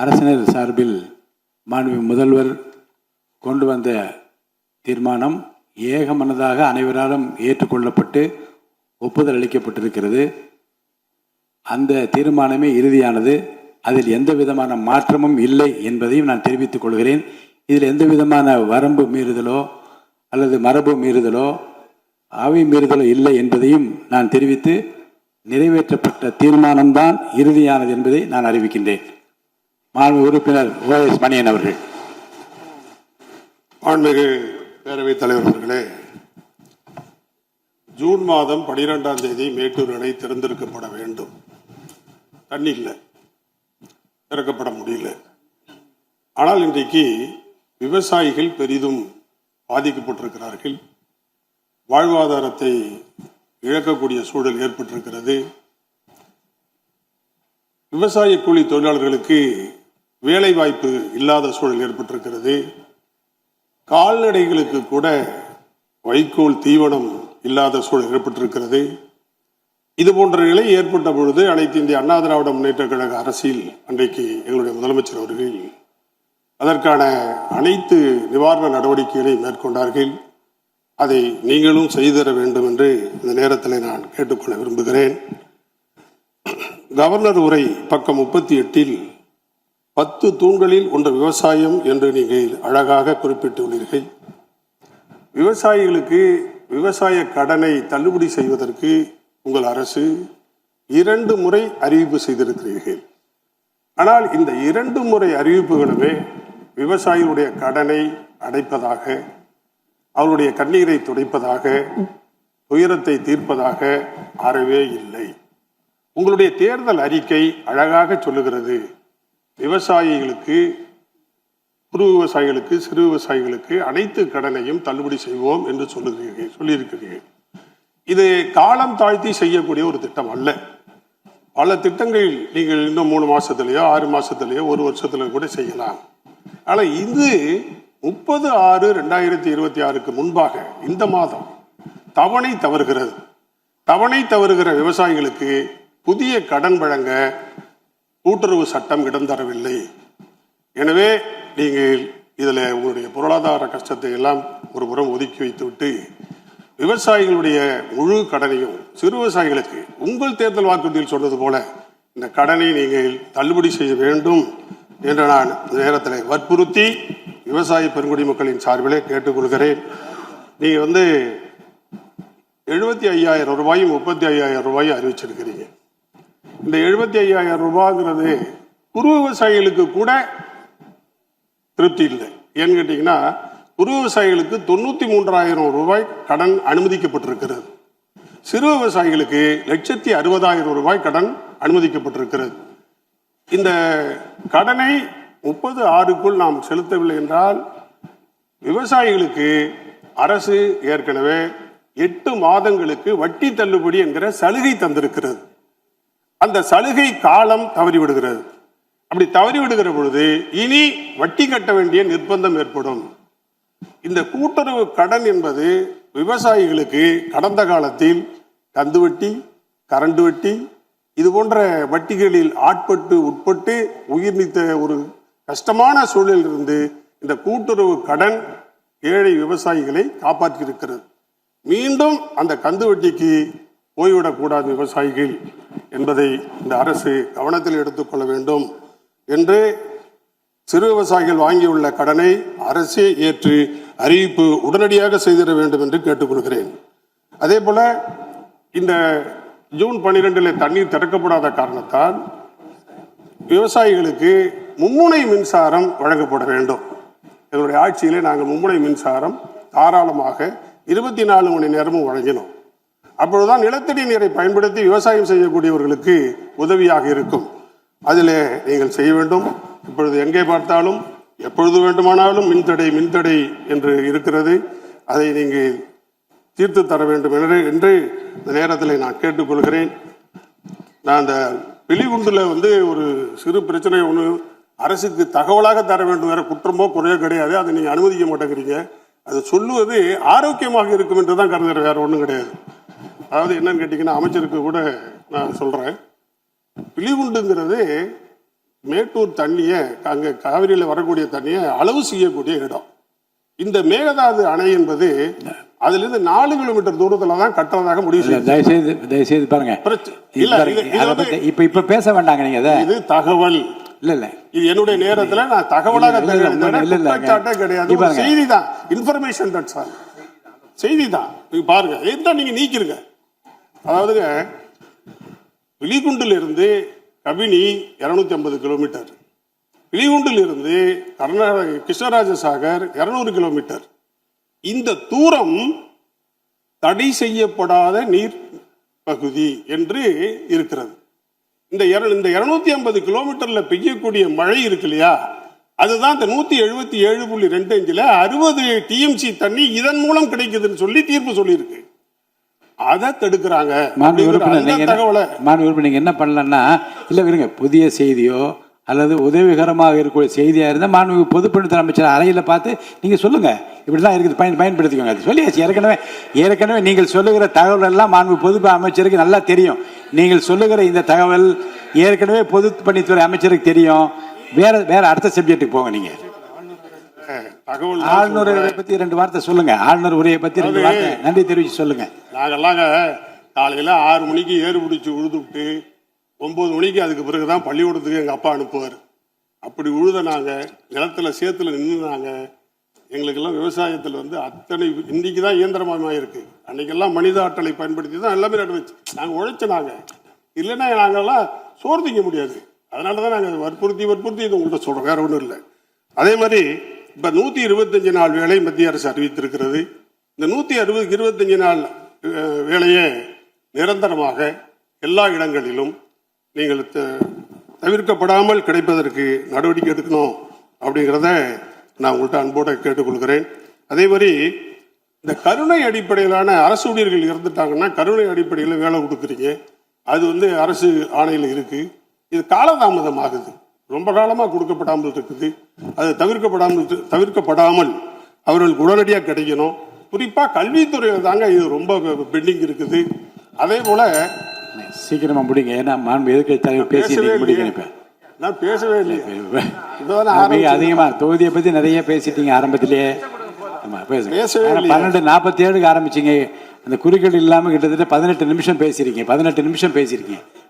அரசினர் சார்பில் மாண்பு முதல்வர் கொண்டு வந்த தீர்மானம் ஏகமனதாக அனைவராலும் ஏற்றுக்கொள்ளப்பட்டு ஒப்புதல் அளிக்கப்பட்டிருக்கிறது. அந்த தீர்மானமே இறுதியானது. அதில் எந்த விதமான மாற்றமும் இல்லை என்பதையும் நான் தெரிவித்துக் கொள்கிறேன். இதில் எந்த விதமான வரம்பு மீறுதலோ அல்லது மரபு மீறுதலோ ஆவி மீறுதலோ இல்லை என்பதையும் நான் தெரிவித்து நிறைவேற்றப்பட்ட தீர்மானம்தான் இறுதியானது என்பதை நான் அறிவிக்கின்றேன். மாண்பு உறுப்பினர் ஓஎஸ் மணியன் அவர்கள். மாண்புமிகு பேரவைத் தலைவர் அவர்களே, ஜூன் மாதம் 12ஆம் தேதி மேட்டூர் அணை திறந்திருக்கப்பட வேண்டும். தண்ணி இல்லை, திறக்கப்பட முடியல. ஆனால் இன்றைக்கு விவசாயிகள் பெரிதும் பாதிக்கப்பட்டிருக்கிறார்கள். வாழ்வாதாரத்தை இழக்கக்கூடிய சூழல் ஏற்பட்டிருக்கிறது. விவசாய கூலி தொழிலாளர்களுக்கு வேலை வாய்ப்பு இல்லாத சூழல் ஏற்பட்டிருக்கிறது. கால்நடைகளுக்கு கூட வைக்கோல் தீவனம் இல்லாத சூழல் ஏற்பட்டிருக்கிறது. இது போன்ற நிலை ஏற்பட்ட பொழுது அனைத்து இந்திய அண்ணா திராவிட முன்னேற்ற கழக அரசில் அன்றைக்கு எங்களுடைய முதலமைச்சர் அவர்கள் அதற்கான அனைத்து நிவாரண நடவடிக்கைகளை மேற்கொண்டார்கள். அதை நீங்களும் செய்தர வேண்டும் என்று இந்த நேரத்தில் நான் கேட்டுக்கொள்ள விரும்புகிறேன். கவர்னர் உரை பக்கம் 38 10 தூண்களில் ஒன்று விவசாயம் என்று நீங்கள் அழகாக குறிப்பிட்டுள்ளீர்கள். விவசாயிகளுக்கு விவசாய கடனை தள்ளுபடி செய்வதற்கு உங்கள் அரசு 2 முறை அறிவிப்பு செய்திருக்கிறீர்கள். ஆனால் இந்த 2 முறை அறிவிப்புகளுமே விவசாயிகளுடைய கடனை அடைப்பதாக, அவருடைய கண்ணீரை துடைப்பதாக, துயரத்தை தீர்ப்பதாக அறவே இல்லை. உங்களுடைய தேர்தல் அறிக்கை அழகாக சொல்லுகிறது, விவசாயிகளுக்கு, குறு விவசாயிகளுக்கு, சிறு விவசாயிகளுக்கு அனைத்து கடனையும் தள்ளுபடி செய்வோம் என்று சொல்லியிருக்கிறீர்கள். இது காலம் தாழ்த்தி செய்யக்கூடிய ஒரு திட்டம் அல்ல. பல திட்டங்கள் நீங்கள் இன்னும் 3 மாசத்திலேயோ 6 மாசத்திலேயோ 1 வருஷத்துல கூட செய்யலாம். ஆனால் இது 30/6/2026 முன்பாக இந்த மாதம் தவணை தவறுகிறது. தவணை தவறுகிற விவசாயிகளுக்கு புதிய கடன் வழங்க கூட்டுறவு சட்டம் இடம் தரவில்லை. எனவே நீங்கள் இதில் உங்களுடைய பொருளாதார கஷ்டத்தை எல்லாம் ஒரு புறம் ஒதுக்கி வைத்துவிட்டு விவசாயிகளுடைய முழு கடனையும் சிறு விவசாயிகளுக்கு உங்கள் தேர்தல் வாக்குறுதியில் சொன்னது போல இந்த கடனை நீங்கள் தள்ளுபடி செய்ய வேண்டும் என்று நான் இந்த நேரத்தில் வற்புறுத்தி விவசாய பெருங்குடி மக்களின் சார்பிலே கேட்டுக்கொள்கிறேன். நீங்கள் 75,000 ரூபாயும் 35,000 ரூபாயும் அறிவிச்சிருக்கிறீங்க. இந்த 75,000 ரூபாய்ங்கிறது குறு விவசாயிகளுக்கு கூட திருப்தி இல்லை. ஏன்னு கேட்டீங்கன்னா, குறு விவசாயிகளுக்கு 93,000 ரூபாய் கடன் அனுமதிக்கப்பட்டிருக்கிறது. சிறு விவசாயிகளுக்கு 1,60,000 ரூபாய் கடன் அனுமதிக்கப்பட்டிருக்கிறது. இந்த கடனை 30/6க்குள் நாம் செலுத்தவில்லை என்றால் விவசாயிகளுக்கு அரசு ஏற்கனவே 8 மாதங்களுக்கு வட்டி தள்ளுபடி என்கிற சலுகை தந்திருக்கிறது. அந்த சலுகை காலம் தவறிவிடுகிறது. அப்படி தவறிவிடுகிற பொழுது இனி வட்டி கட்ட வேண்டிய நிர்பந்தம் ஏற்படும். இந்த கூட்டுறவு கடன் என்பது விவசாயிகளுக்கு கடந்த காலத்தில் கந்து வட்டி, கரண்டு வட்டி, இது போன்ற வட்டிகளில் உட்பட்டு உயிர் நீத்த ஒரு கஷ்டமான சூழலில் இருந்து இந்த கூட்டுறவு கடன் ஏழை விவசாயிகளை காப்பாற்றி இருக்கிறது. மீண்டும் அந்த கந்து வட்டிக்கு போய்விடக்கூடாது விவசாயிகள் என்பதை இந்த அரசு கவனத்தில் எடுத்துக்கொள்ள வேண்டும் என்று சிறு விவசாயிகள் வாங்கியுள்ள கடனை அரசே ஏற்று அறிவிப்பு உடனடியாக செய்திட வேண்டும் என்று கேட்டுக்கொள்கிறேன். அதே போல இந்த ஜூன் 12 தண்ணீர் திறக்கப்படாத காரணத்தால் விவசாயிகளுக்கு மும்முனை மின்சாரம் வழங்கப்பட வேண்டும். எங்களுடைய ஆட்சியிலே நாங்கள் மும்முனை மின்சாரம் தாராளமாக 24 மணி நேரமும் வழங்கினோம். அப்பொழுதுதான் நிலத்தடி நீரை பயன்படுத்தி விவசாயம் செய்யக்கூடியவர்களுக்கு உதவியாக இருக்கும். அதில் நீங்கள் செய்ய வேண்டும். இப்பொழுது எங்கே பார்த்தாலும் எப்பொழுது வேண்டுமானாலும் மின்தடை என்று இருக்கிறது. அதை நீங்கள் தீர்த்து தர வேண்டும் என்று இந்த நேரத்தில் நான் கேட்டுக்கொள்கிறேன். நான் அந்த வெளிகுண்டுல ஒரு சிறு பிரச்சனை ஒன்று அரசுக்கு தகவலாக தர வேண்டும், வேற குற்றமோ குறையோ கிடையாது. அதை நீங்கள் அனுமதிக்க மாட்டேங்கிறீங்க. அது சொல்லுவது ஆரோக்கியமாக இருக்கும் என்று தான் கருதுகிற, வேற ஒன்றும் கிடையாது. அதாவது என்னன்னு கேட்டீங்கன்னா, அமைச்சருக்கு கூட நான் சொல்றேன், பிலிகுண்டுங்கிறது மேட்டூர் தண்ணியை அங்கே காவிரியில் வரக்கூடிய தண்ணியை அளவு செய்யக்கூடிய இடம். இந்த மேகதாது அணை என்பது அதிலிருந்து 4 கிலோமீட்டர் தூரத்துல தான் கட்டுறதாக முடிவு செய்யும். தயவுசெய்து பாருங்க. இப்ப பேச வேண்டாங்க நீங்க. இது தகவல் இல்ல இது என்னுடைய நேரத்துல நான் தகவலாக கிடையாது, செய்தி தான், இன்ஃபர்மேஷன் தான் சார், செய்தி தான். பாருங்க என்ன நீங்க நீக்கிருங்க. அதாவதுங்க விழிகுண்டில் இருந்து கபினி 250 கிலோமீட்டர், விழிகுண்டில் இருந்து கர்நாடக கிருஷ்ணராஜ சாகர் 200 கிலோமீட்டர். இந்த தூரம் தடை செய்யப்படாத நீர் பகுதி என்று இருக்கிறது. இந்த 250 கிலோமீட்டர்ல பெய்யக்கூடிய மழை இருக்கு இல்லையா, அதுதான் இந்த 177.25ல 60 டிஎம்சி தண்ணி இதன் மூலம் கிடைக்குதுன்னு சொல்லி தீர்ப்பு சொல்லியிருக்கு. அதை தடுக்கிறாங்க. நீங்க என்ன பண்ணலன்னா, இல்ல இருங்க, புதிய செய்தியோ அல்லது உதவிகரமாக இருக்கக்கூடிய செய்தியாக இருந்தால் மாண்புமிகு பொதுப்பணித்துறை அமைச்சர் அறையில் பார்த்து நீங்கள் சொல்லுங்கள், இப்படிலாம் இருக்குது, பயன்படுத்திக்கோங்க. அது சொல்லியாச்சு. ஏற்கனவே நீங்கள் சொல்லுகிற தகவல் எல்லாம் மாண்புமிகு பொதுப்பணி அமைச்சருக்கு நல்லா தெரியும். நீங்கள் சொல்லுகிற இந்த தகவல் ஏற்கனவே பொதுப்பணித்துறை அமைச்சருக்கு தெரியும். வேற அடுத்த சப்ஜெக்ட்டுக்கு போங்க. நீங்கள் ஆளுநர் உரையை பற்றி 2 வார்த்தை சொல்லுங்க. ஆளுநர் உரையை பற்றி 2 வார்த்தை நன்றி தெரிவித்து சொல்லுங்க. நாங்கெல்லாம் காலையில் 6 மணிக்கு ஏறு பிடிச்சி உழுதுவிட்டு 9 மணிக்கு அதுக்கு பிறகுதான் பள்ளிக்கூடத்துக்கு எங்கள் அப்பா அனுப்புவார். அப்படி உழுத நாங்கள் நிலத்தில் சேத்துல நின்றுனாங்க. எங்களுக்கெல்லாம் விவசாயத்தில் அத்தனை இன்னைக்கு தான் இயந்திரமயமாக இருக்கு. அன்னைக்கெல்லாம் மனித ஆற்றலை பயன்படுத்தி தான் எல்லாமே நட்டு வச்சு நாங்கள் உழைச்சினாங்க. இல்லைன்னா நாங்கள்லாம் சோறு திங்க முடியாது. அதனால தான் நாங்கள் வற்புறுத்தி இது உங்கள்கிட்ட சொல்கிறோம், வேற ஒன்றும் இல்லை. அதே மாதிரி இப்போ 125 நாள் வேலை மத்திய அரசு அறிவித்திருக்கிறது. இந்த 125 நாள் வேலையை நிரந்தரமாக எல்லா இடங்களிலும் நீங்கள் தவிர்க்கப்படாமல் கிடைப்பதற்கு நடவடிக்கை எடுக்கணும் அப்படிங்கிறத நான் உங்கள்கிட்ட அன்போடு கேட்டுக்கொள்கிறேன். அதே மாதிரி இந்த கருணை அடிப்படையிலான அரசு ஊழியர்கள் இறந்துட்டாங்கன்னா கருணை அடிப்படையில் வேலை கொடுக்குறீங்க. அது அரசு ஆணையில் இருக்கு. இது காலதாமதம் ஆகுது, ரொம்ப காலமாக கொடுக்கப்படாமல் இருக்குது. அது தவிர்க்கப்படாமல் அவர்களுக்கு உடனடியாக கிடைக்கணும். குறிப்பாக கல்வித்துறையில் தாங்க இது ரொம்ப பெண்டிங் இருக்குது. அதே போல சீக்கிரமா முடிங்க. ஏன்னா மாண்பு எதிர்க்கட்சி தலைவர் பேசி முடிக்க நான் பேசவே இல்லை. அதிகமா தொகுதியை பத்தி நிறைய பேசிட்டீங்க ஆரம்பத்திலேயே. 12:47 ஆரம்பிச்சீங்க. அந்த குறுக்கீடு இல்லாம கிட்டத்தட்ட 18 நிமிஷம் பேசியிருக்கீங்க.